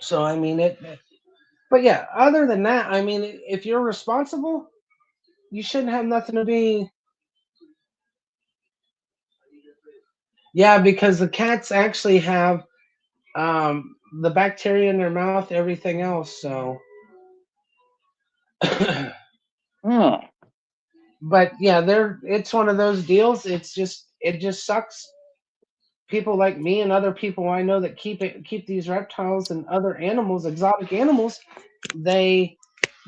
So I mean but yeah, other than that, I mean, if you're responsible, you shouldn't have nothing to be. Yeah, because the cats actually have the bacteria in their mouth, everything else. So, Hmm. but yeah, it's one of those deals. It just sucks. People like me and other people I know that keep these reptiles and other animals, exotic animals, they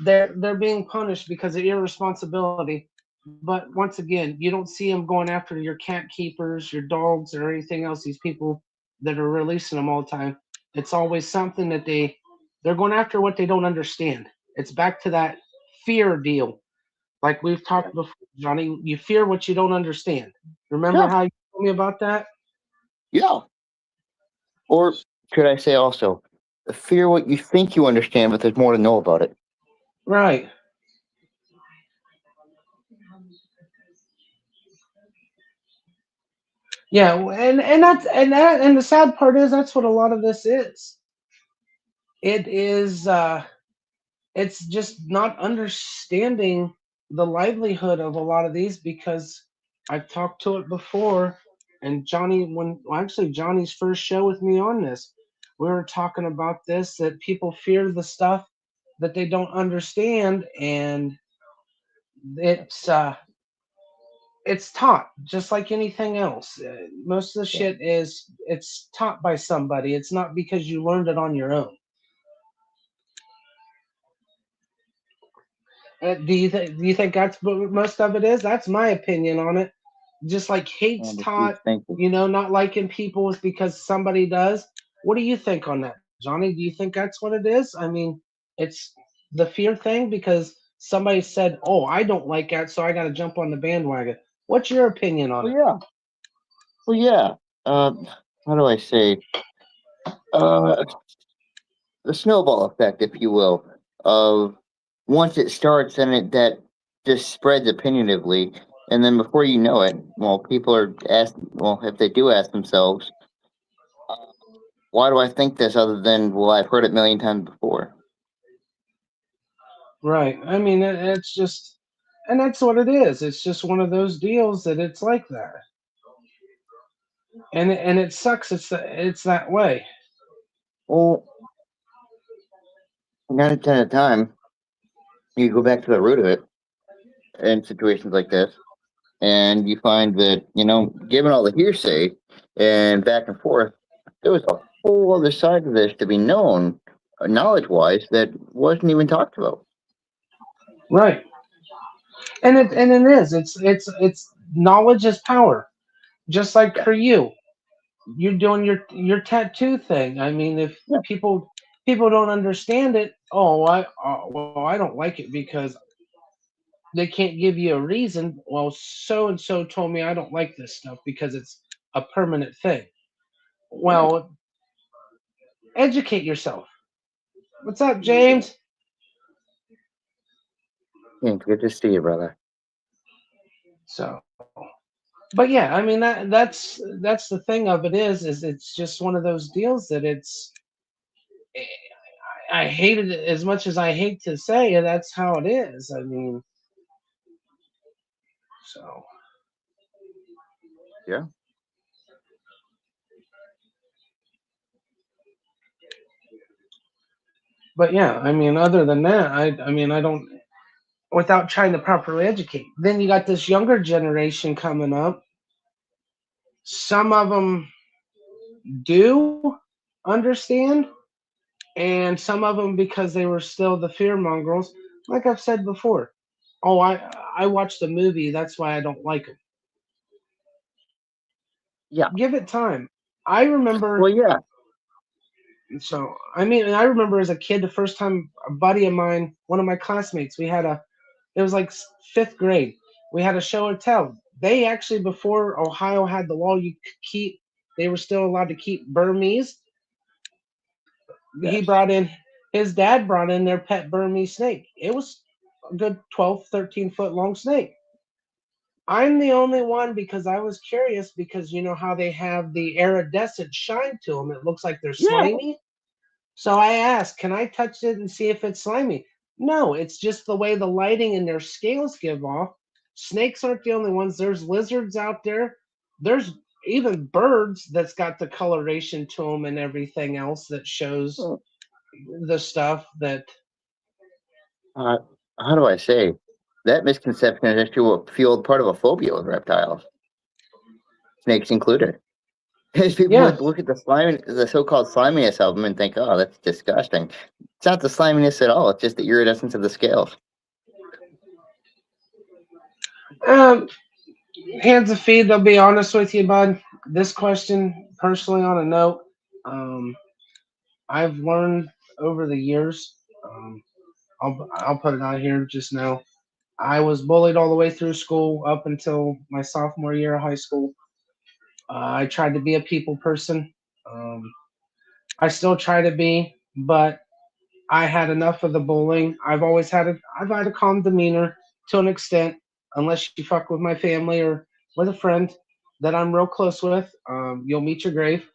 they're being punished because of irresponsibility. But once again, you don't see them going after your cat keepers, your dogs, or anything else. These people that are releasing them all the time. It's always something that they're going after what they don't understand. It's back to that fear deal, like we've Yeah. talked before, Johnny. You fear what you don't understand. Remember Yeah. how you told me about that? Yeah. Or could I say also, fear what you think you understand, but there's more to know about it. Right. Yeah, and the sad part is that's what a lot of this is. It is it's just not understanding the livelihood of a lot of these because I've talked to it before, and actually Johnny's first show with me on this, we were talking about this, that people fear the stuff that they don't understand, and it's uh it's taught just like anything else. Most of the Yeah. shit is it's taught by somebody. It's not because you learned it on your own. Do you think that's what most of it is? That's my opinion on it. Just like hate's And if you taught, think, not liking people is because somebody does. What do you think on that, Johnny? Do you think that's what it is? I mean, it's the fear thing because somebody said, "Oh, I don't like that, so I got to jump on the bandwagon." What's your opinion on well, it? yeah, well, yeah. Uh, how do I say? Uh, the snowball effect, if you will, of once it starts and it that just spreads opinionatively, and then before you know it, well, people are asked. Well, if they do ask themselves, uh, why do I think this? Other than, well, I've heard it a million times before. Right. I mean, it's just, and that's what it is. It's just one of those deals that it's like that, and it sucks. It's that way. Well, 9 out of 10 of the time, you go back to the root of it in situations like this, and you find that, given all the hearsay and back and forth, there was a whole other side to this to be known, knowledge wise, that wasn't even talked about. Right. And it is. It's knowledge is power. Just like Yeah. for you, you're doing your tattoo thing. I mean, if Yeah. people don't understand it, oh, well, I don't like it because they can't give you a reason. Well, so and so told me I don't like this stuff because it's a permanent thing. Right. Well, educate yourself. What's up, James? Yeah, good to see you, brother. So, but yeah, I mean that's the thing of it is it's just one of those deals that I hate it as much as I hate to say it. That's how it is. I mean, so, Yeah. but yeah, I mean, other than that, I mean, I don't without trying to properly educate. Then you got this younger generation coming up. Some of them do understand, and some of them because they were still the fear mongrels. Like I've said before, oh, I watched the movie. That's why I don't like them. Yeah. Give it time. I remember. Well, yeah. So I mean, I remember as a kid, the first time a buddy of mine, one of my classmates, we had a. It was like fifth grade. We had a show and tell. They actually before Ohio had the law, you could keep. They were still allowed to keep Burmese. He Yes. brought in his dad brought in their pet Burmese snake. It was a good 12, 13 foot long snake. I'm the only one because I was curious because you know how they have the iridescent shine to them. It looks like they're Yeah. slimy. So I asked, can I touch it and see if it's slimy? No, it's just the way the lighting and their scales give off. Snakes aren't the only ones. There's lizards out there. There's even birds that's got the coloration to them and everything else that shows Well, the stuff that. uh, how do I say that misconception is actually what fueled part of a phobia with reptiles, snakes included. Because people Yeah. would look at the so-called sliminess of them, and think, "Oh, that's disgusting." It's not the sliminess at all. It's just the iridescence of the scales. Um, Hands of feed, they'll be honest with you, bud. This question, personally, on a note, um, I've learned over the years. I'll put it out here just now. I was bullied all the way through school up until my sophomore year of high school. I tried to be a people person. Um, I still try to be, but I had enough of the bullying. I've had a calm demeanor to an extent, unless you fuck with my family or with a friend that I'm real close with. You'll meet your grave.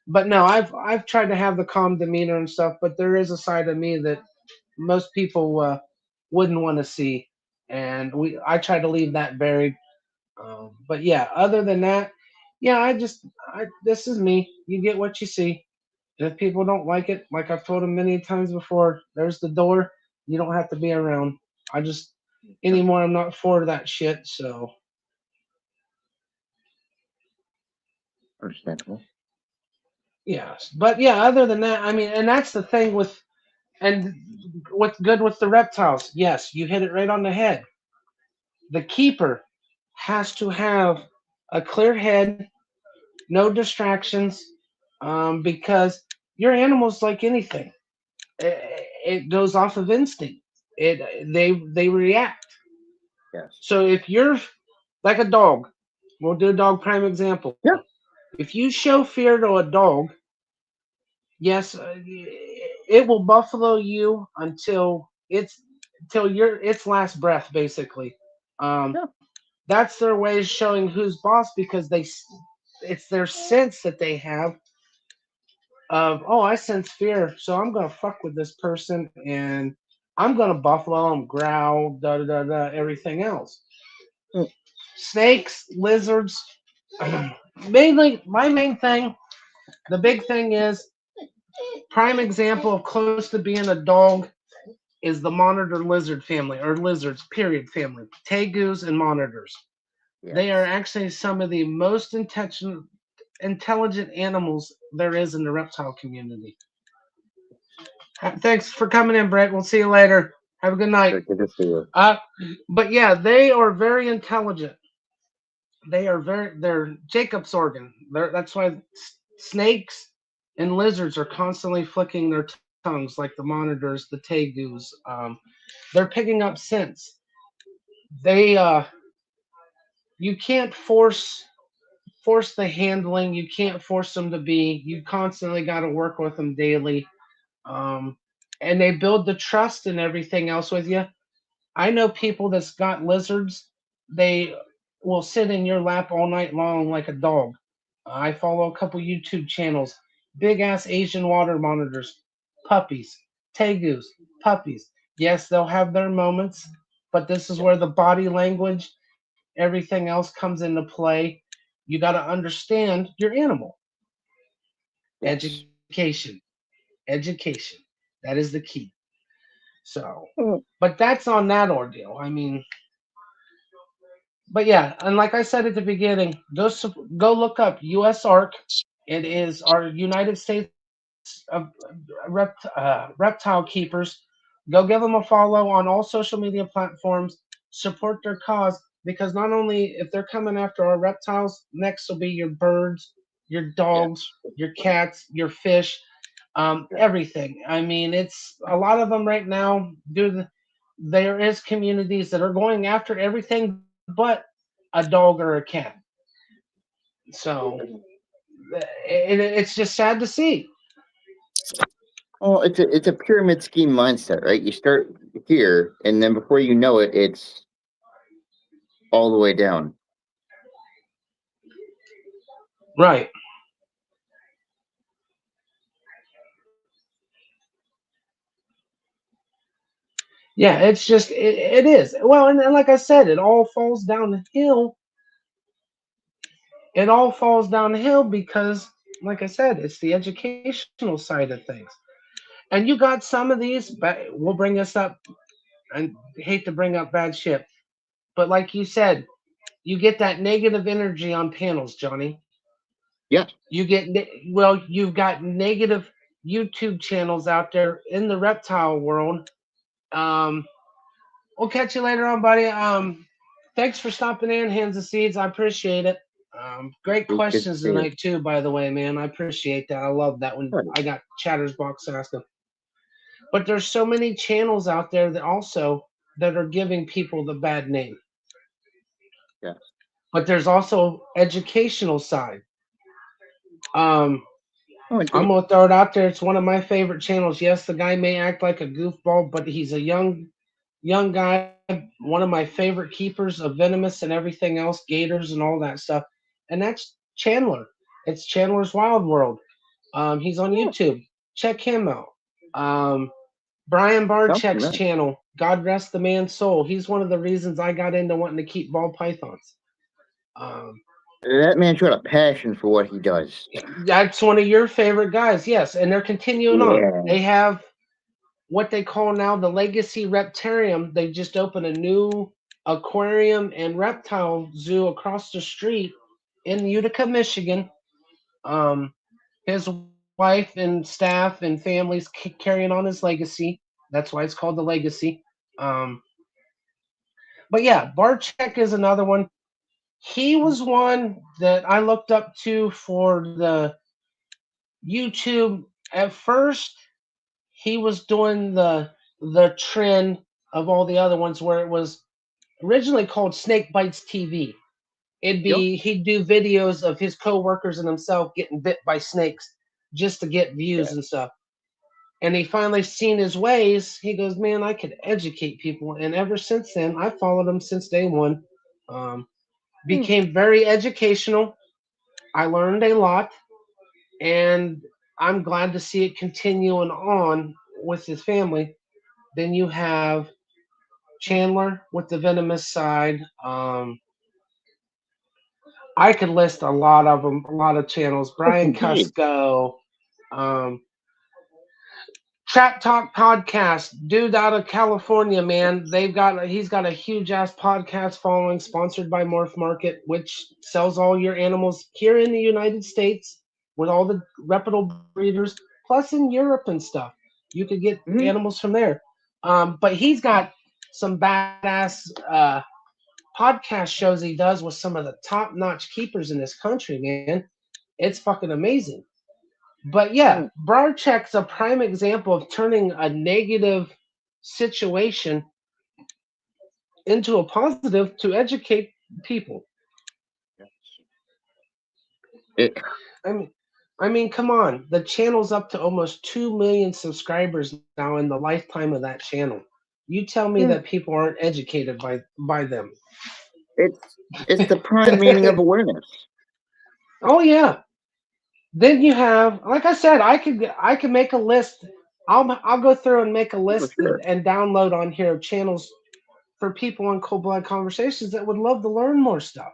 But no, I've tried to have the calm demeanor and stuff. But there is a side of me that most people wouldn't want to see, and I try to leave that buried. But yeah, other than that, yeah, this is me. You get what you see. And if people don't like it, like I've told them many times before, there's the door. You don't have to be around. I just anymore. I'm not for that shit. So Understandable. yeah, but yeah. Other than that, I mean, and that's the thing with and what's good with the reptiles. Yes, you hit it right on the head. The keeper has to have a clear head, no distractions, because your animal's like anything. It goes off of instinct. They react. Yes. So if you're like a dog, we'll do a dog prime example. Yeah. If you show fear to a dog, yes, it will buffalo you until its last breath, basically. Yeah. That's their way of showing who's boss because it's their sense that they have of, oh, I sense fear, so I'm gonna fuck with this person and I'm gonna buffalo him, growl, da da da da, everything else. Mm, Snakes, lizards, mainly my main thing. The big thing is prime example of close to being a dog is the monitor lizard family or lizards period family, tegus and monitors. They are yes. actually some of the most intelligent animals there is in the reptile community. Thanks for coming in, Brett. We'll see you later. Have a good night. Sure. Good to see you. Uh, but yeah, they are very intelligent. They're Jacob's organ. That's why snakes and lizards are constantly flicking their tongues, like the monitors, the tegus. They're picking up scents. They you can't force the handling. You can't force them to be. You constantly got to work with them daily. Um, and they build the trust and everything else with you. I know people that's got lizards. They will sit in your lap all night long like a dog. I follow a couple YouTube channels. Big ass Asian water monitors, puppies, tegus, puppies. Yes, they'll have their moments, but this is Yeah. where the body language, everything else comes into play. You got to understand your animal. Yes. Education, education. That is the key. So, Mm, but that's on that ordeal. I mean, but yeah, and like I said at the beginning, go look up USARC. It is our United States reptile keepers. Go give them a follow on all social media platforms. Support their cause because not only if they're coming after our reptiles, next will be your birds, your yes. dogs, your cats, your fish, Yeah. everything. I mean, it's a lot of them right now. There is communities that are going after everything but a dog or a cat. So it's just sad to see. Well, it's a pyramid scheme mindset, right? You start here, and then before you know it, it's all the way down. Right. Yeah, it's just it is. Well, and like I said, it all falls downhill. It all falls downhill because, like I said, it's the educational side of things. And you got some of these, but we'll bring this up. I hate to bring up bad shit, but like you said, you get that negative energy on panels, Johnny. Yes, Well, you've got negative YouTube channels out there in the reptile world. Um, we'll catch you later on, buddy. Thanks for stopping in, Hands of Seeds. I appreciate it. Great it's good to questions see it. tonight too, by the way, man. I appreciate that. I love that when Right. I got Chatter's box asking. But there's so many channels out there that also that are giving people the bad name. Yes. But there's also educational side. Um, Oh, I'm indeed. gonna throw it out there. It's one of my favorite channels. Yes, the guy may act like a goofball, but he's a young guy. One of my favorite keepers of venomous and everything else, gators and all that stuff. And that's Chandler. It's Chandler's Wild World. He's on Yeah, YouTube. Check him out. Um, Brian sounds Barczyk's familiar. channel, God Rest the Man's Soul. He's one of the reasons I got into wanting to keep ball pythons. Um, That man showed a passion for what he does. that's one of your favorite guys, yes. And they're continuing on. Yeah. They have what they call now the Legacy Reptarium. They just opened a new aquarium and reptile zoo across the street in Utica, Michigan. Um, his wife and staff and families carrying on his legacy. That's why it's called the Legacy. Um, but yeah, Barchek is another one. He was one that I looked up to for the YouTube. At first, he was doing the trend of all the other ones where it was originally called Snake Bites TV. It'd Yep. be he'd do videos of his coworkers and himself getting bit by snakes just to get views Yeah. and stuff. And he finally seen his ways. He goes, "Man, I could educate people." And ever since then, I followed him since day one. Um, Hmm. became very educational. I learned a lot, and I'm glad to see it continuing on with his family. Then you have Chandler with the venomous side. I could list a lot of them, a lot of channels. Yes, Brian indeed. Cusco, um, Trap Talk podcast, dude out of California, man. He's got a huge ass podcast following, sponsored by Morph Market, which sells all your animals here in the United States with all the reputable breeders, plus in Europe and stuff. You could get Hmm. animals from there. But he's got some badass podcast shows he does with some of the top notch keepers in this country, man. It's fucking amazing. But yeah, Hmm. Barczyk's a prime example of turning a negative situation into a positive to educate people. It, I mean, I mean, come on. The channel's up to almost 2 million subscribers now in the lifetime of that channel. You tell me that hmm. people aren't educated by them. It's the prime meaning of awareness. Oh yeah. Then you have, like I said, I could make a list. I'll go through and make a Oh, for list sure. and download on here of channels for people on Cold Blood Conversations that would love to learn more stuff.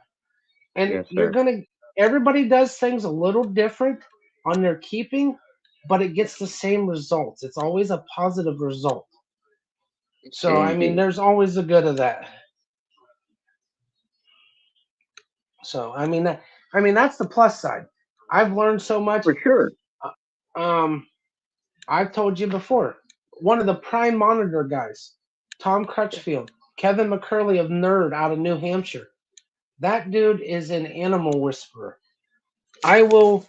And Yes, you're sir. gonna everybody does things a little different on their keeping, but it gets the same results. It's always a positive result. So I mean, Indeed. there's always a good of that. So I mean that's the plus side. I've learned so much. For sure. Um, I've told you before. One of the prime monitor guys, Tom Crutchfield, Kevin McCurley of Nerd out of New Hampshire. That dude is an animal whisperer. I will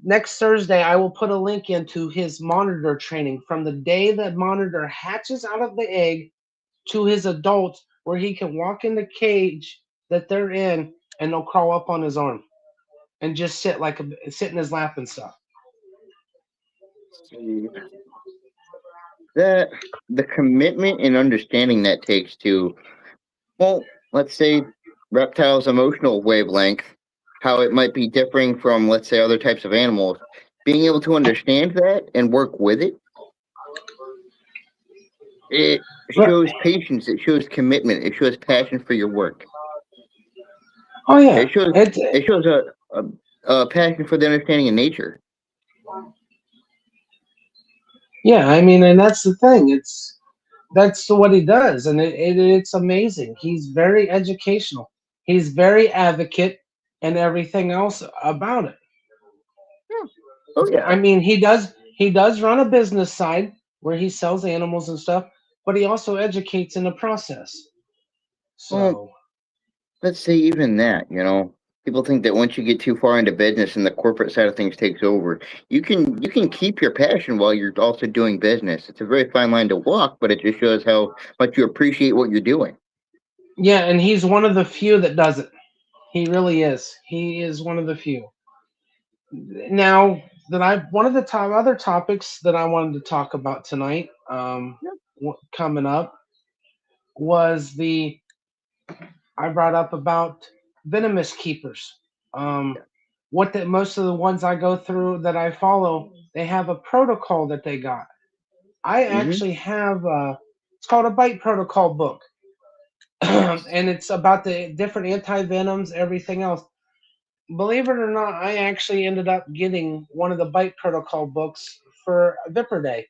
next Thursday. I will put a link into his monitor training from the day the monitor hatches out of the egg to his adult, where he can walk in the cage that they're in, and they'll crawl up on his arm and just sit in his lap and stuff. See, that the commitment and understanding that takes to, well, let's say reptiles' emotional wavelength, how it might be differing from, let's say, other types of animals. Being able to understand that and work with it, It Right. shows patience. It shows commitment. It shows passion for your work. Oh yeah, It shows it it shows a passion for the understanding of nature. yeah. I mean, and that's the thing. That's what he does, and it's amazing. He's very educational. He's very advocate, and everything else about it. Yeah. Oh I yeah. mean, he does run a business side where he sells animals and stuff, but he also educates in the process. Well, So let's say even that. People think that once you get too far into business and the corporate side of things takes over, you can keep your passion while you're also doing business. It's a very fine line to walk, but it just shows how much you appreciate what you're doing. yeah, and he's one of the few that does it. He really is. He is one of the few. Now that I one of the other topics that I wanted to talk about tonight, coming up was the I brought up about venomous keepers. Um, what that most of the ones I go through that I follow, they have a protocol that they got. I Mm-hmm. actually have it's called a bite protocol book, and it's about the different anti venoms, everything else. Believe it or not, I actually ended up getting one of the bite protocol books for Vipper Day,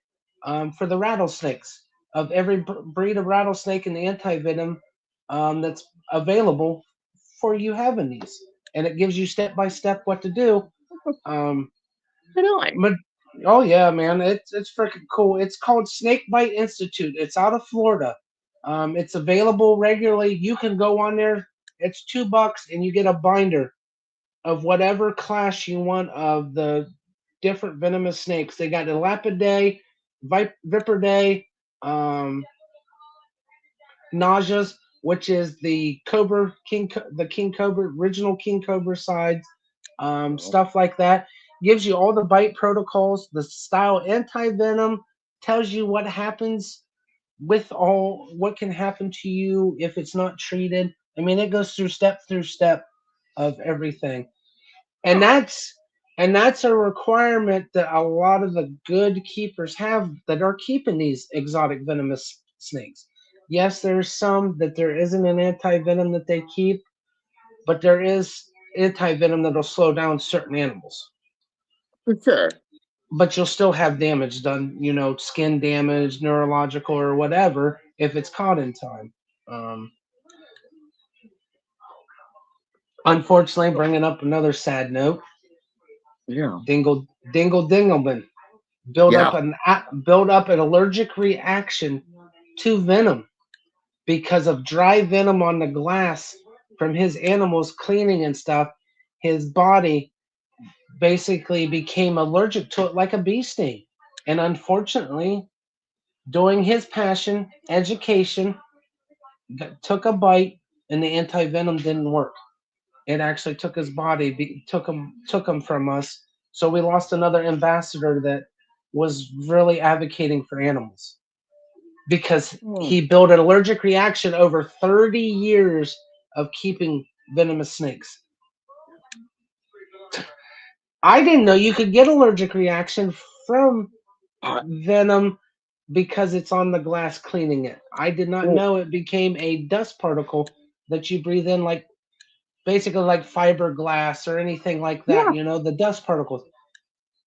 for the rattlesnakes of every breed of rattlesnake and the anti venom that's available for you having these, and it gives you step by step what to do. Um, Right on. but oh yeah, man, it's freaking cool. It's called Snake Bite Institute. It's out of Florida. It's available regularly. You can go on there. It's $2 and you get a binder of whatever class you want of the different venomous snakes. They got Elapidae, Viperdae, um, Nauseas, which is the Cobra the King Cobra, original King Cobra sides, Oh, stuff like that. Gives you all the bite protocols, the style anti venom, tells you what happens with all what can happen to you if it's not treated. I mean, it goes through step of everything, and huh. that's a requirement that a lot of the good keepers have that are keeping these exotic venomous snakes. Yes, there's some that there isn't an anti-venom that they keep, but there is anti-venom that'll slow down certain animals, For sure. but you'll still have damage done, skin damage, neurological, or whatever, if it's caught in time. um, Unfortunately, bringing up another sad note, Yeah. Dingleman Yeah. build up an allergic reaction to venom because of dry venom on the glass from his animals cleaning and stuff. His body basically became allergic to it like a bee sting. And unfortunately, doing his passion, education, took a bite and the anti venom didn't work. It actually took his body, took him from us. So we lost another ambassador that was really advocating for animals because Oh, he built an allergic reaction over 30 years of keeping venomous snakes. I didn't know you could get allergic reaction from uh, venom because it's on the glass cleaning it. I did not well, know it became a dust particle that you breathe in, like basically like fiberglass or anything like that, yeah. the dust particles.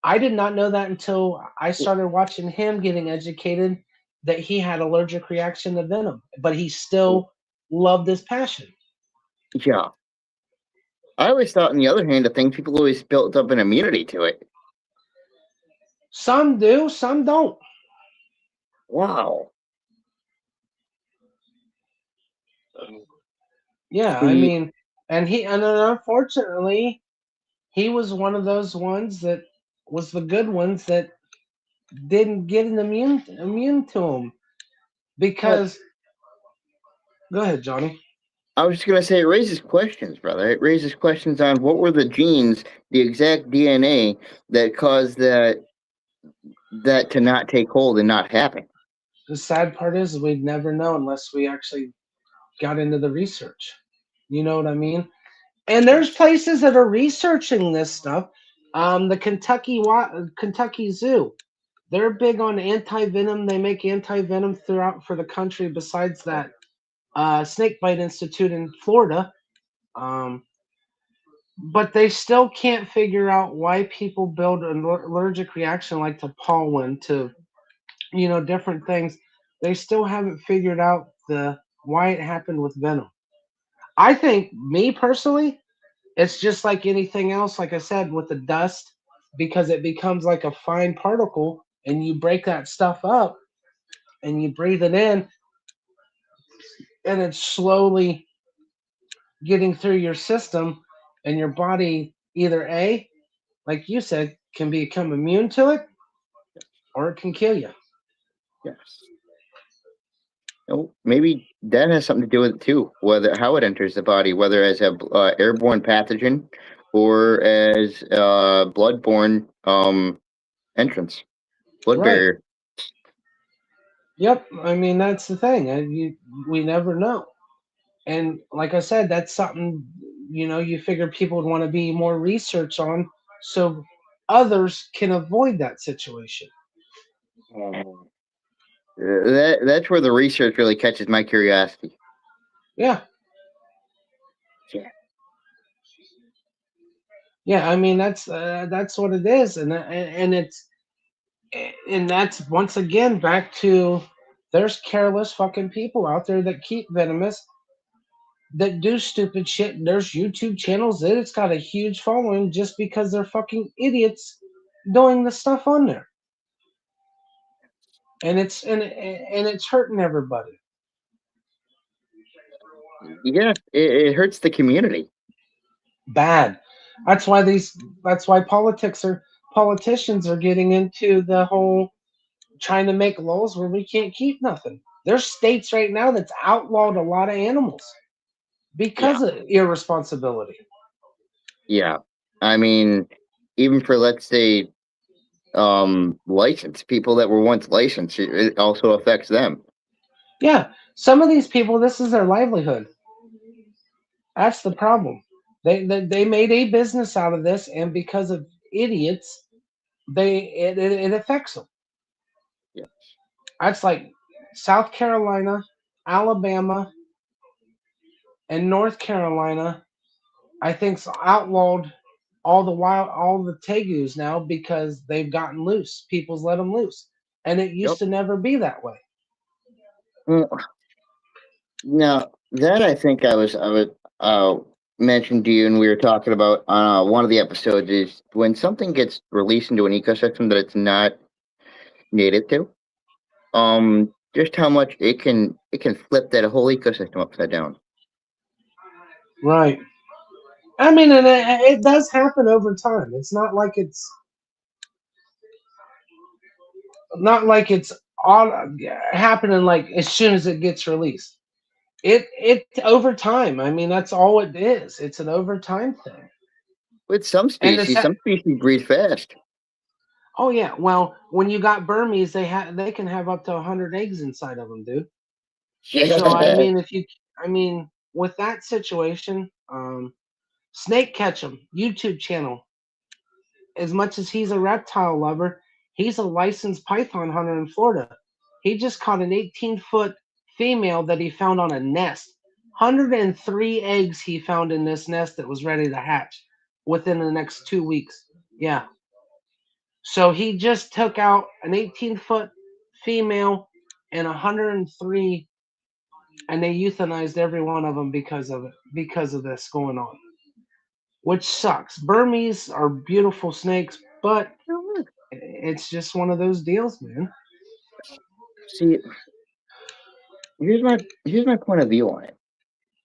I did not know that until I started watching him getting educated that he had allergic reaction to venom, but he Well, still loved his passion. yeah. I always thought, on the other hand of things, people always built up an immunity to it. Some do, some don't. Wow. Yeah, I See, mean, and then unfortunately, he was one of those ones that was the good ones that didn't get an immune to him well, because go ahead, Johnny. I was just gonna say it raises questions, brother. It raises questions on what were the genes, the exact DNA that caused that to not take hold and not happen. The sad part is we'd never know unless we actually got into the research. You know what I mean? And there's places that are researching this stuff. The Kentucky Zoo. They're big on anti venom. They make anti venom throughout for the country. Besides that, Snake Bite Institute in Florida. Um, but they still can't figure out why people build an allergic reaction like to pollen, to different things. They still haven't figured out the why it happened with venom. I think, me personally, it's just like anything else, like I said, with the dust, because it becomes like a fine particle and you break that stuff up and you breathe it in, and it's slowly getting through your system, and your body either A, like you said, can become immune to it, or it can kill you. Yes. Oh, maybe that has something to do with it too. Whether how it enters the body, whether as a airborne pathogen or as bloodborne entrance, blood Right. barrier. Yep. I mean, that's the thing. We never know. And like I said, that's something, you figure people would want to be more research on, so others can avoid that situation. Um, that's where the research really catches my curiosity. Yeah. Yeah. Yeah. I mean, that's what it is. And it's, and that's once again back to, there's careless fucking people out there that keep venomous, that do stupid shit. There's YouTube channels that it's got a huge following just because they're fucking idiots doing the stuff on there. And it's hurting everybody. Yeah, it hurts the community. Bad. That's why these. That's why politicians are getting into the whole trying to make laws where we can't keep nothing. There's states right now that's outlawed a lot of animals Yeah, because of irresponsibility. yeah. I mean, even for let's say licensed people that were once licensed, it also affects them. Yeah, some of these people, this is their livelihood. That's the problem. They made a business out of this, and because of idiots, it affects them. Yeah. That's like South Carolina, Alabama, and North Carolina. I think's outlawed all the tegus now because they've gotten loose. People's let them loose, and it Yep. used to never be that way. Mm, now that I think I was uh mentioned to you, and we were talking about on one of the episodes, is when something gets released into an ecosystem that it's not native to, just how much it can flip that whole ecosystem upside down. Right. I mean, and it does happen over time. It's not like it's all happening like as soon as it gets released. It over time. I mean, that's all it is. It's an over time thing. With some species breed fast. Oh yeah. Well, when you got Burmese, they can have up to 100 eggs inside of them, dude. So I Yeah. mean, I mean, with that situation, Snake Catchem YouTube channel. As much as he's a reptile lover, he's a licensed python hunter in Florida. He just caught an 18-foot female that he found on a nest. 103 eggs he found in this nest that was ready to hatch within the next 2 weeks. Yeah. So he just took out an 18-foot female and 103, and they euthanized every one of them because of it, because of this going on, which sucks. Burmese are beautiful snakes, but it's just one of those deals, man. See, here's my point of view on it.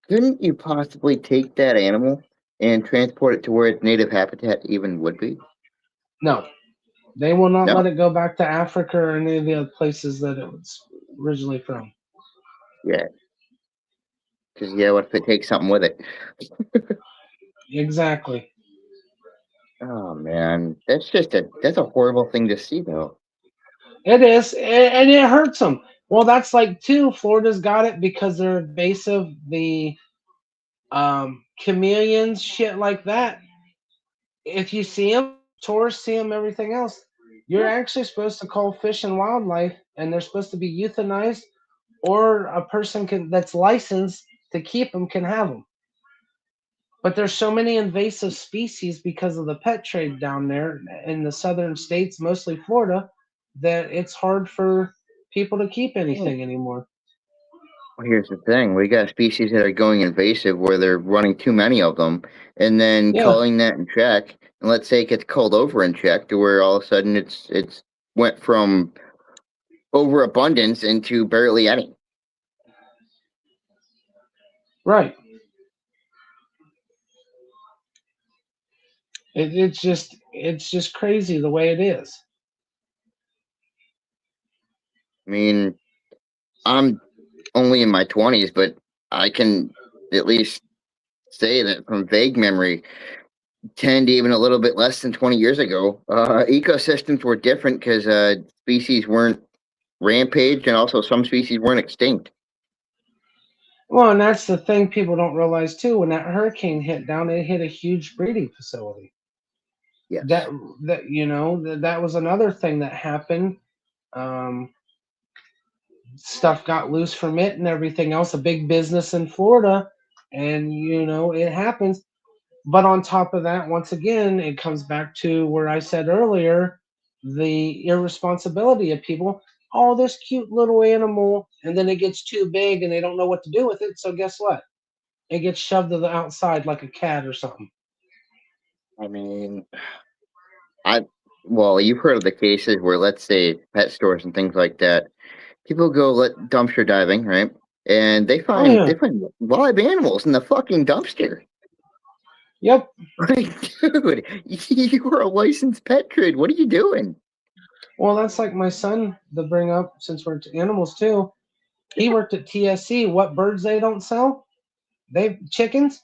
Couldn't you possibly take that animal and transport it to where its native habitat even would be? No, they will not let No? it go back to Africa or any of the other places that it was originally from. Yeah. Because yeah, what if it takes something with it? Exactly. Oh man, that's a horrible thing to see though. It is, and it hurts them. Well, that's like too. Florida's got it because they're invasive. The chameleons, shit like that. If you see them, tourists see them, everything else. You're actually supposed to call fish and wildlife, and they're supposed to be euthanized, or a person can that's licensed to keep them can have them. But there's so many invasive species because of the pet trade down there in the southern states, mostly Florida, that it's hard for people to keep Well, anything anymore. here's the thing: we got species that are going invasive where they're running too many of them, and then Yeah, calling that in check. And let's say it gets called over in check to where all of a sudden it's went from overabundance into barely any. right. It's just crazy the way it is. I mean, I'm only in my 20s, but I can at least say that from vague memory, 10 to even a little bit less than 20 years ago, ecosystems were different because species weren't rampaged and also some species weren't extinct. Well, and that's the thing people don't realize too. When that hurricane hit down, it hit a huge breeding facility. That Yes. that was another thing that happened. Um, Stuff got loose from it and everything else. A big business in Florida, and it happens. But on top of that, once again, it comes back to where I said earlier, the irresponsibility of people. Oh, this cute little animal, and then it gets too big and they don't know what to do with it. So guess what? It gets shoved to the outside like a cat or something. I mean, I well, you've heard of the cases where, let's say, pet stores and things like that, people go let dumpster diving, right? And they Oh find yeah. they find live animals in the fucking dumpster. Yep. Like, dude, you are a licensed pet trade. What are you doing? Well, that's like my son to bring up since we're to animals too. He worked at TSC. What birds they don't sell? They chickens.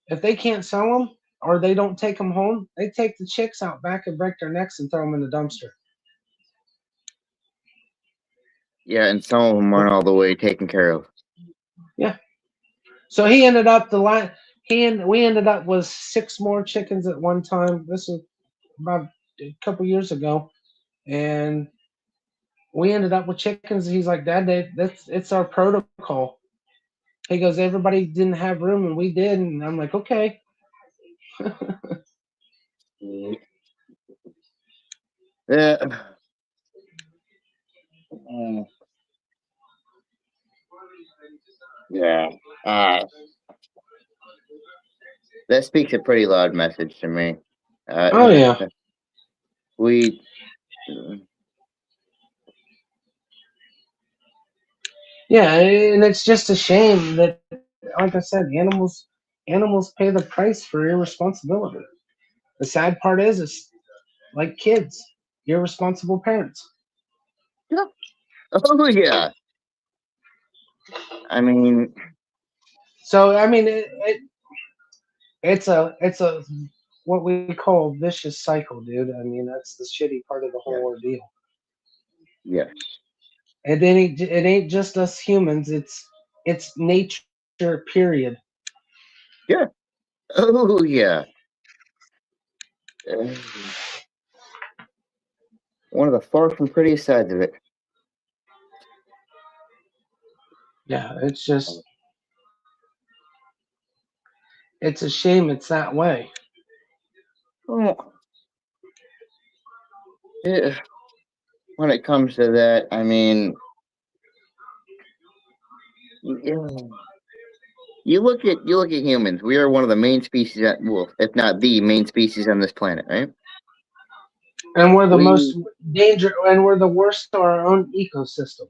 If they can't sell them or they don't take them home, they take the chicks out back and break their necks and throw them in the dumpster. Yeah, and some of them aren't all the way taken care of. Yeah. So he ended up the line. We ended up with six more chickens at one time. This was about a couple years ago, and we ended up with chickens. He's like, Dad, that's it's our protocol. He goes, everybody didn't have room, and we did. And I'm like, okay. Yeah. Mm, yeah. Uh, that speaks a pretty loud message to me. Oh yeah, we, yeah, and it's just a shame that, like I said, animals pay the price for irresponsibility. The sad part is like kids, irresponsible parents. yeah. Oh yeah. I mean, So I mean, it's a what we call vicious cycle, dude. I mean, that's the shitty part of the yeah, whole ordeal. yes, It ain't just us humans. It's nature. Period. yeah. Oh yeah. Uh, one of the far from prettiest sides of it. Yeah, it's a shame it's that way. Well, yeah, when it comes to that, I mean, yeah, you look at humans. We are one of the main species, well, if not the main species on this planet, right? And we're the most We and we're the worst to our own ecosystem.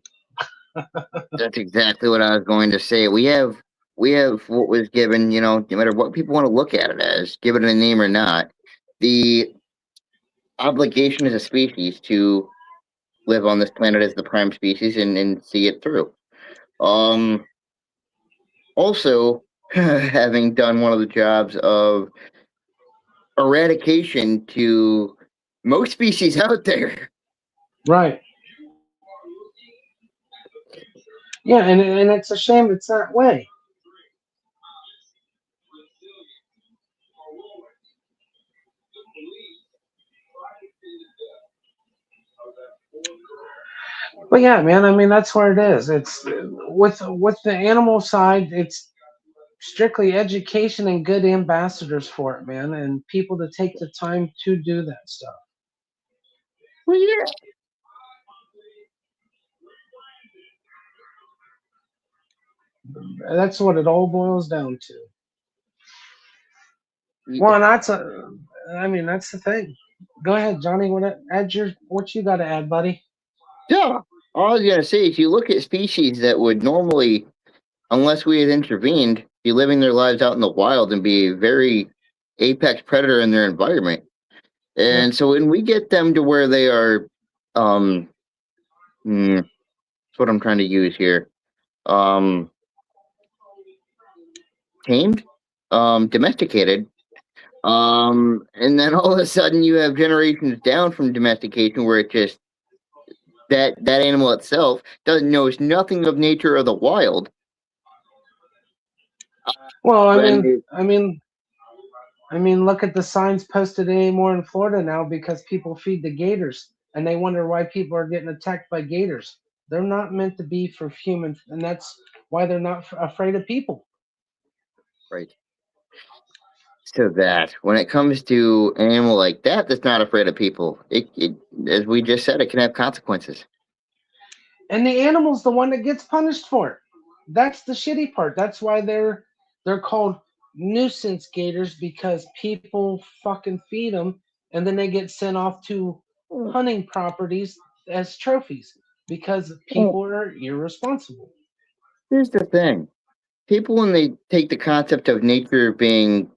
That's exactly what I was going to say. We have what was given, no matter what people want to look at it as, give it a name or not, the obligation as a species to live on this planet as the prime species and see it through. Um, Also, having done one of the jobs of eradication to most species out there. Right. Yeah, and it's a shame it's that way. But yeah, man, I mean that's where it is. It's with the animal side, it's strictly education and good ambassadors for it, man, and people to take the time to do that stuff. Well, yeah, That's what it all boils down to. Well, y- and I mean, that's the thing. Go ahead, Johnny. What you got to add, buddy? yeah. All I was gonna say, if you look at species that would normally, unless we had intervened, be living their lives out in the wild and be a very apex predator in their environment. Yeah. And so when we get them to where they are, um, that's what I'm trying to use here, um, tamed, domesticated, and then all of a sudden you have generations down from domestication where it just that animal itself doesn't knows nothing of nature or the wild. Well, And it, I mean, look at the signs posted anymore in Florida now because people feed the gators, and they wonder why people are getting attacked by gators. They're not meant to be for humans, and that's why they're not afraid of people. right. So that when it comes to an animal like that that's not afraid of people, it as we just said, it can have consequences. And the animal's the one that gets punished for it. That's the shitty part. That's why they're called nuisance gators because people fucking feed them and then they get sent off to Mm, hunting properties as trophies because mm. people are irresponsible. Here's the thing: people when they take the concept of nature being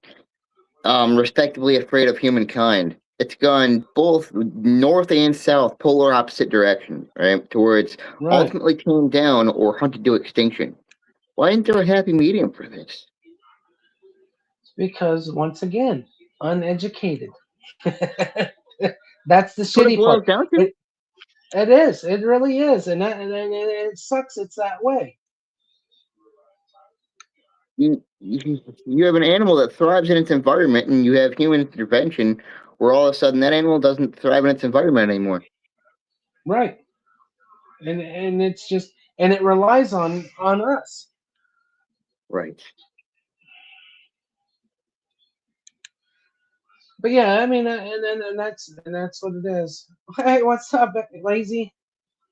respectively afraid of humankind, it's gone both north and south, polar opposite direction, right? To where it's Right. ultimately tamed down or hunted to extinction. Why isn't there a happy medium for this? Because once again, uneducated. That's the That's what it shitty part. boils down to. It it is. It really is, and it sucks. It's that way. You have an animal that thrives in its environment, and you have human intervention, where all of a sudden that animal doesn't thrive in its environment anymore. Right. And it's just and it relies on us. Right. But yeah, I mean, and that's what it is. Hey, what's up, Lazy?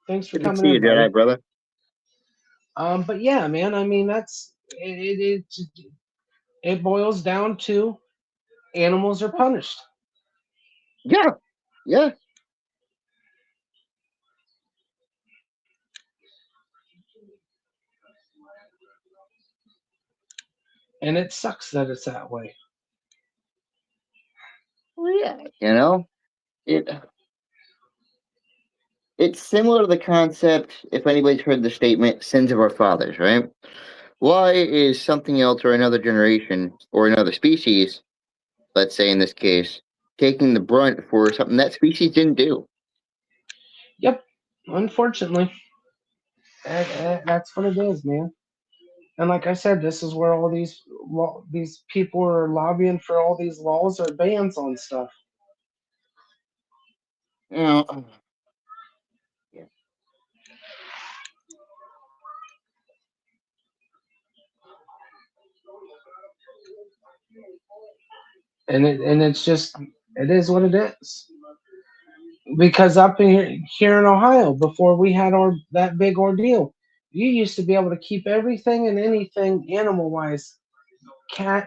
Thanks for Good to coming see in, you, Jedi buddy. brother. But yeah, man, I mean, it boils down to animals are punished, Yeah, yeah. and it sucks that it's that way. Well, yeah. It it's similar to the concept. If anybody's heard the statement, "sins of our fathers," right? Why is something else or another generation or another species, let's say in this case, taking the brunt for something that species didn't do? Yep, unfortunately, that's what it is, man. And like I said, this is where all these people are lobbying for all these laws or bans on stuff. You know, yeah. And it's just it is what it is. Because up here in Ohio, before we had our that big ordeal, you used to be able to keep everything and anything animal wise,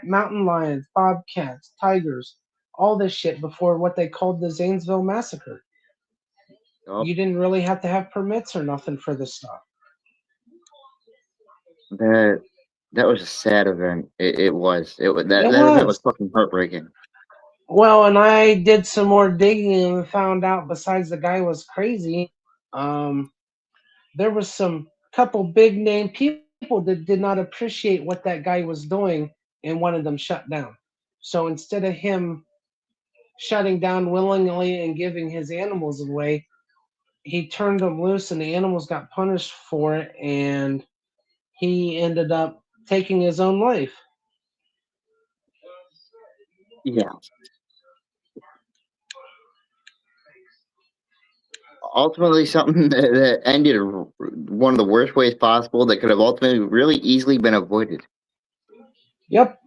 mountain lions, bobcats, tigers, all this shit before what they called the Zanesville massacre. Oh, You didn't really have to have permits or nothing for this stuff. that that was a sad event. It was. It That event was was. fucking heartbreaking. Well, and I did some more digging and found out besides the guy was crazy, um, there was some couple big name people that did not appreciate what that guy was doing and wanted them shut down. So instead of him shutting down willingly and giving his animals away, he turned them loose and the animals got punished for it and he ended up taking his own life. Yeah. ultimately something that ended one of the worst ways possible that could have ultimately really easily been avoided. Yep.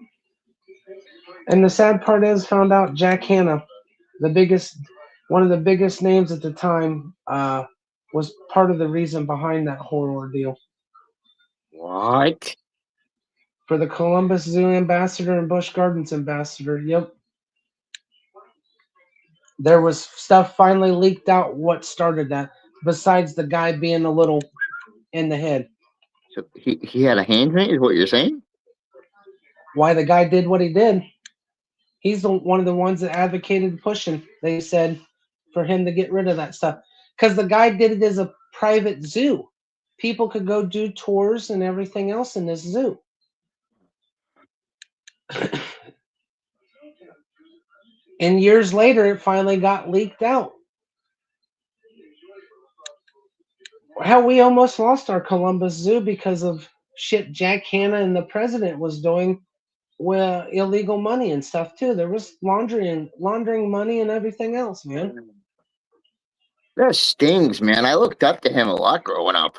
And the sad part is, found out Jack Hanna, the biggest, one of the biggest names at the time, was part of the reason behind that whole ordeal. What? For the Columbus Zoo ambassador and Busch Gardens ambassador. Yep. There was stuff finally leaked out what started that, besides the guy being a little in the head. So he had a hand in it, is what you're saying? Why the guy did what he did. He's one of the ones that advocated pushing. They said for him to get rid of that stuff because the guy did it as a private zoo. People could go do tours and everything else in this zoo. And years later, it finally got leaked out. How we almost lost our Columbus Zoo because of shit Jack Hanna and the president was doing with illegal money and stuff too. There was laundering money and everything else, man. That stings, man. I looked up to him a lot growing up.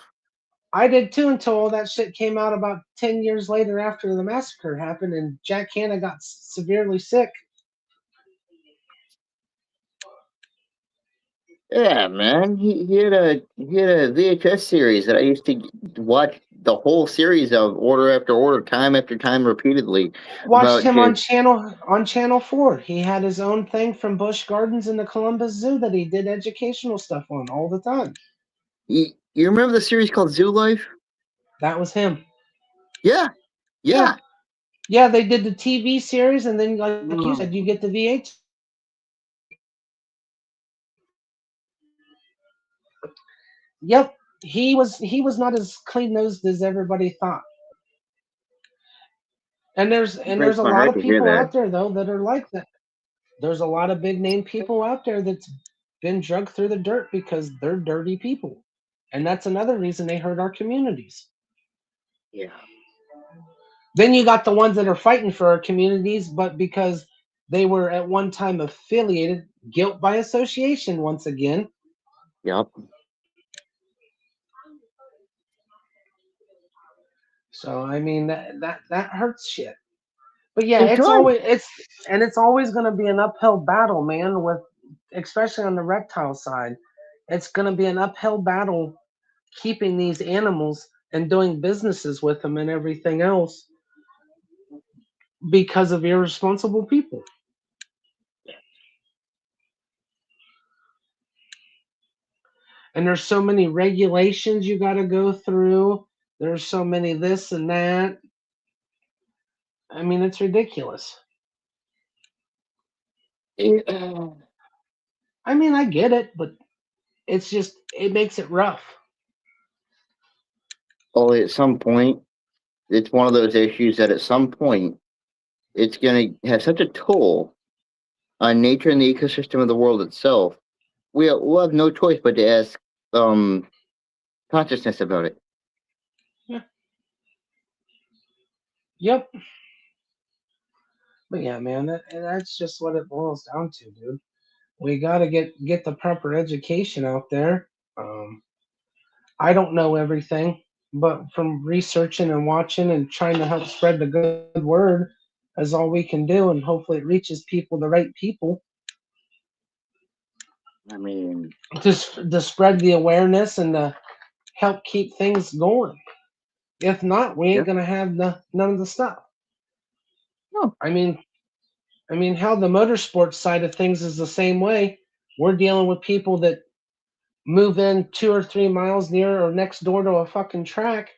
I did too until all that shit came out about 10 years later after the massacre happened and Jack Hanna got severely sick. Yeah, man. He had a VHS series that I used to watch the whole series of order after order, time after time, repeatedly. Watched About him just on Channel 4. He had his own thing from Busch Gardens and the Columbus Zoo that he did educational stuff on all the time. you remember the series called Zoo Life? That was him. Yeah, Yeah. yeah. Yeah, they did the TV series and then like you said, you Mm. get the VH. Yep. He was not as clean nosed as everybody thought. And there's Breaks a my lot heart of to hear people that. out there though that are like that. There's a lot of big name people out there that's been drugged through the dirt because they're dirty people. And that's another reason they hurt our communities. Yeah. Then you got the ones that are fighting for our communities, but because they were at one time affiliated, guilt by association once again. Yep. So I mean that hurts shit. But yeah, It does. it's always going to be an uphill battle, man. With especially on the reptile side, it's going to be an uphill battle keeping these animals and doing businesses with them and everything else because of irresponsible people. And there's so many regulations you got to go through. There's so many this and that. I mean, it's ridiculous. It, I mean, I get it, but it makes it rough. Only at some point, it's one of those issues that at some point it's going to have such a toll on nature and the ecosystem of the world itself. We'll have no choice but to ask um, consciousness about it. Yeah. Yep. But yeah, man, that's just what it boils down to, dude. We got to get the proper education out there. Um, I don't know everything, but from researching and watching and trying to help spread the good word is all we can do, and hopefully it reaches people, the right people, I mean, to spread the awareness and to help keep things going. If not, we yeah, ain't gonna have none of the stuff. no, I mean, how the motorsports side of things is the same way. We're dealing with people that move in 2 or 3 miles near or next door to a fucking track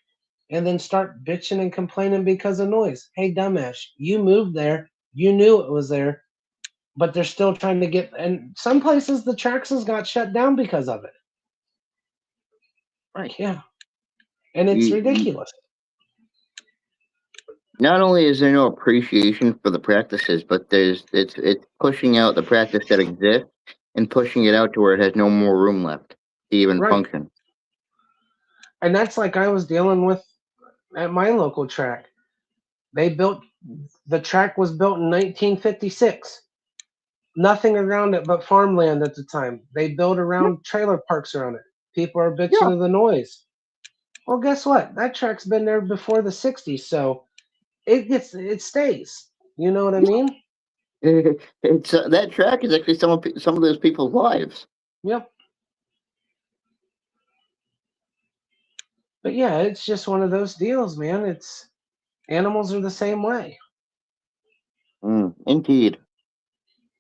and then start bitching and complaining because of noise. Hey, dumbass, you moved there. You knew it was there, but they're still trying to get. And some places the tracks has got shut down because of it. right. Yeah, and it's You, ridiculous. not only is there no appreciation for the practices, but it's pushing out the practice that exists and pushing it out to where it has no more room left to even Right, function. and that's like I was dealing with at my local track. They built the track was built in 1956. Nothing around it but farmland at the time. They built Yep. around trailer parks around it. People are Yeah. bitching of the noise. Well, guess what? That track's been there before the '60s, so it stays. You know what I mean? It's that track is actually some of those people's lives. Yep. But yeah, it's just one of those deals, man. It's animals are the same way. Indeed.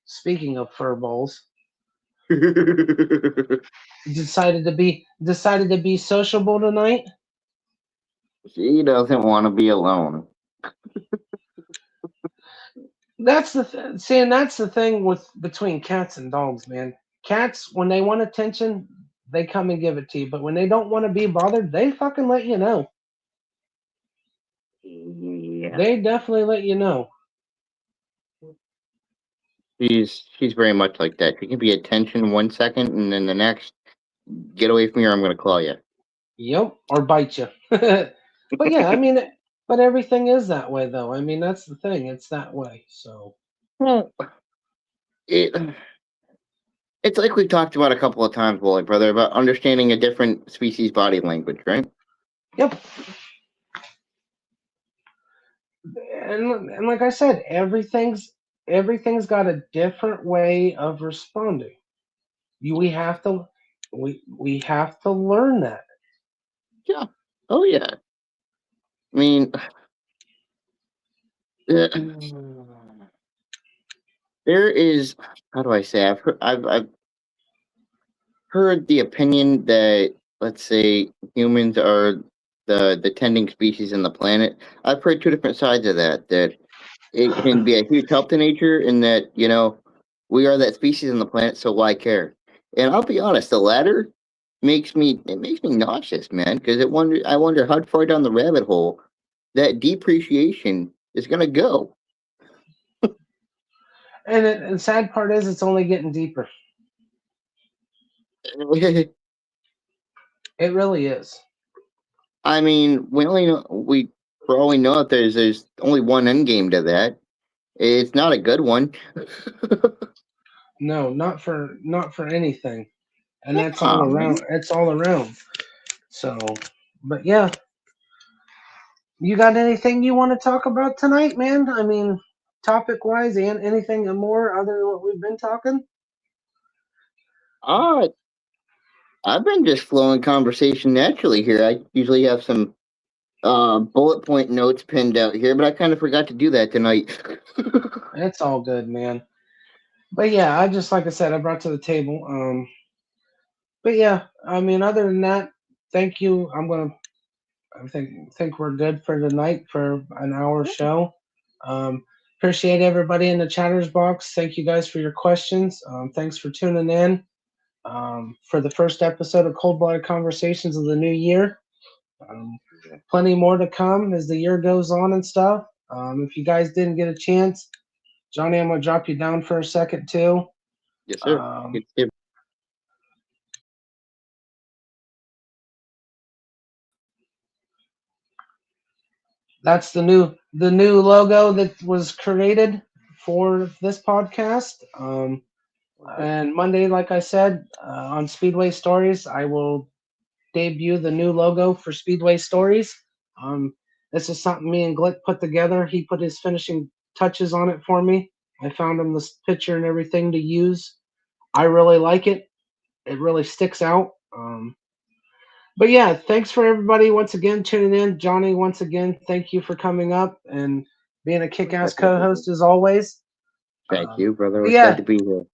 Speaking of fur balls, decided to be sociable tonight. She doesn't want to be alone. That's the thing with between cats and dogs, man. Cats, when they want attention, they come and give it to you. But when they don't want to be bothered, they fucking let you know. Yeah. They definitely let you know. She's very much like that. She can be attention 1 second, and then the next, get away from me, or I'm going to claw you. Yep, or bite you. But yeah, I mean, but everything is that way, though. I mean, that's the thing. It's that way. So, Well, it it's like we talked about a couple of times, Wally brother, about understanding a different species' body language, right? yep. And like I said, everything's got a different way of responding. We have to we have to learn that. Yeah. Oh yeah. I mean, uh, there is. How do I say? I've heard the opinion that, let's say, humans are the tending species in the planet. I've heard two different sides of that. That it can be a huge help to nature, in that we are that species on the planet, so why care? And I'll be honest, the latter makes me nauseous, man, because I wonder how far down the rabbit hole that depreciation is gonna go. And sad part is it's only getting deeper. It really is. I mean, we for all we know, if there's only one end game to that. It's not a good one. No, not for anything. And that's all Nah, around. man. It's all around. So, but yeah, you got anything you want to talk about tonight, man? I mean, topic wise, and anything more other than what we've been talking? Ah, I've been just flowing conversation naturally here. I usually have some bullet point notes pinned out here, but I kind of forgot to do that tonight. It's all good, man. But yeah, I just like I said, I brought to the table. But yeah, I mean, other than that, thank you. I think we're good for tonight for an hour show. Um, Appreciate everybody in the chatters box. Thank you guys for your questions. Thanks for tuning in for the first episode of Cold Blooded Conversations of the new year. Um, Plenty more to come as the year goes on and stuff. If you guys didn't get a chance, Johnny, I'm gonna drop you down for a second too. Yes, sir. Um, It's that's the new logo that was created for this podcast. And Monday, like I said, on Speedway Stories, I will debut the new logo for Speedway Stories. Um, this is something me and Glick put together. He put his finishing touches on it for me. I found him this picture and everything to use. I really like it. It really sticks out. But yeah, thanks for everybody once again tuning in. Johnny, once again, thank you for coming up and being a kick-ass co-host as always. Thank you, brother. I But was glad yeah, to be here.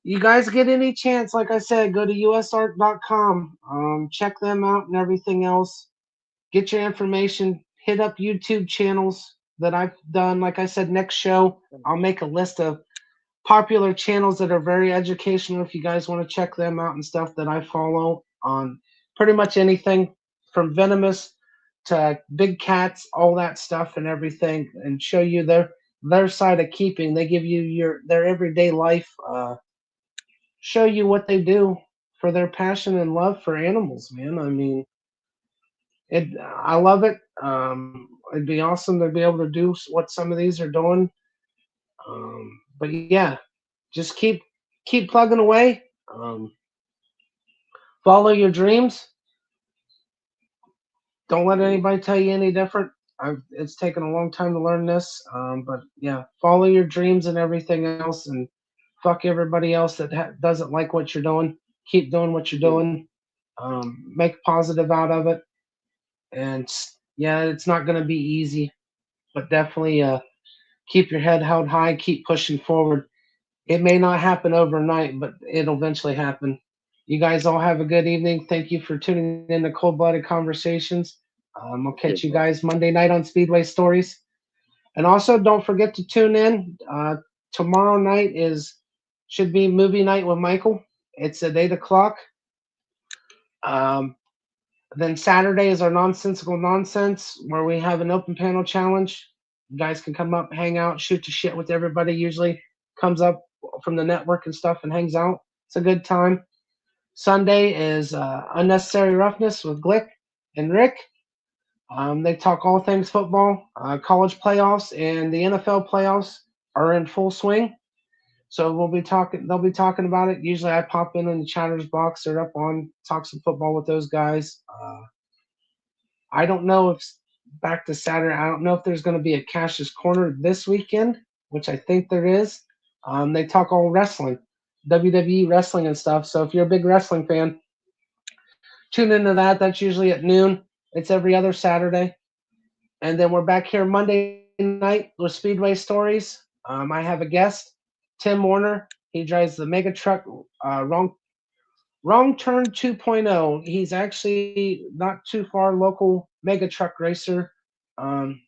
you guys get any chance, like I said, go to usart.com. Check them out and everything else. Get your information. Hit up YouTube channels that I've done. Like I said, next show I'll make a list of popular channels that are very educational. If you guys want to check them out and stuff that I follow on pretty much anything from venomous to big cats, all that stuff and everything, and show you their side of keeping. They give you their everyday life. Show you what they do for their passion and love for animals, man. I mean, I love it. It'd be awesome to be able to do what some of these are doing. But yeah, just keep plugging away. Follow your dreams. Don't let anybody tell you any different. It's taken a long time to learn this, but yeah, follow your dreams and everything else, and fuck everybody else that doesn't like what you're doing. Keep doing what you're doing. Make positive out of it, and yeah, it's not going to be easy, but definitely keep your head held high. Keep pushing forward. It may not happen overnight, but it'll eventually happen. You guys all have a good evening. Thank you for tuning in to Cold Blooded Conversations. I'll catch you Cheers, guys bro. Monday night on Speedway Stories. And also, don't forget to tune in. Tomorrow night is should be movie night with Michael. It's at 8 o'clock. Um, then Saturday is our nonsensical nonsense, where we have an open panel challenge. You guys can come up, hang out, shoot the shit with everybody. Usually comes up from the network and stuff and hangs out. It's a good time. Sunday is unnecessary roughness with Glick and Rick. They talk all things football. College playoffs and the NFL playoffs are in full swing. So we'll be talking. They'll be talking about it. Usually, I pop in the chatters box. They're up on talk some football with those guys. I don't know if back to Saturday. I don't know if there's going to be a Cash's Corner this weekend, which I think there is. They talk all wrestling, WWE wrestling and stuff. So if you're a big wrestling fan, tune into that. That's usually at noon. It's every other Saturday. And then we're back here Monday night with Speedway Stories. I have a guest, Tim Warner. He drives the Mega Truck Wrong Turn 2.0. He's actually not too far local Mega Truck racer. Um,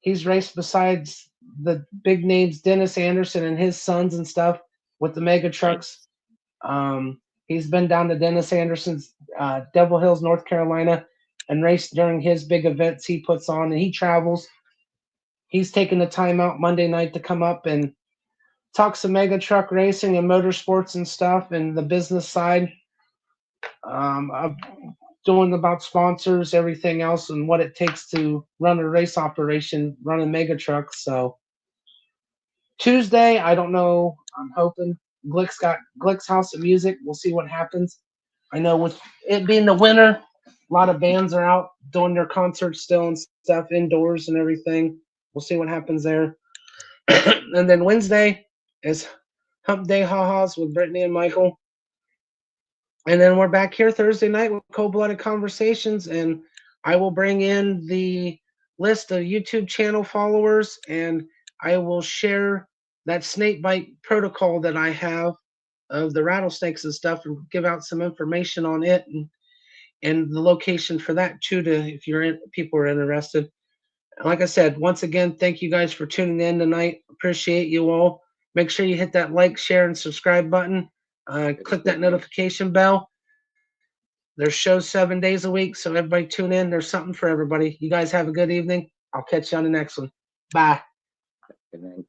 he's raced besides the big names Dennis Anderson and his sons and stuff with the Mega Nice. Trucks. He's been down to Dennis Anderson's Devil Hills, North Carolina, and raced during his big events he puts on, and he travels. He's taking the time out Monday night to come up and talk some mega truck racing and motorsports and stuff, and the business side of doing about sponsors, everything else, and what it takes to run a race operation, running mega trucks. So Tuesday, I don't know. I'm hoping Glick's got Glick's House of Music. We'll see what happens. I know with it being the winter, a lot of bands are out doing their concerts still and stuff indoors and everything. We'll see what happens there. And then Wednesday is Hump Day Ha-Has with Brittany and Michael. And then we're back here Thursday night with Cold Blooded Conversations, and I will bring in the list of YouTube channel followers, and I will share that snake bite protocol that I have of the rattlesnakes and stuff, and give out some information on it and the location for that too, to if people are interested. Like I said, once again, thank you guys for tuning in tonight. Appreciate you all. Make sure you hit that like, share, and subscribe button. Yes, Click that notification bell. There's shows 7 days a week, so everybody tune in. There's something for everybody. You guys have a good evening. I'll catch you on the next one. Bye. good night.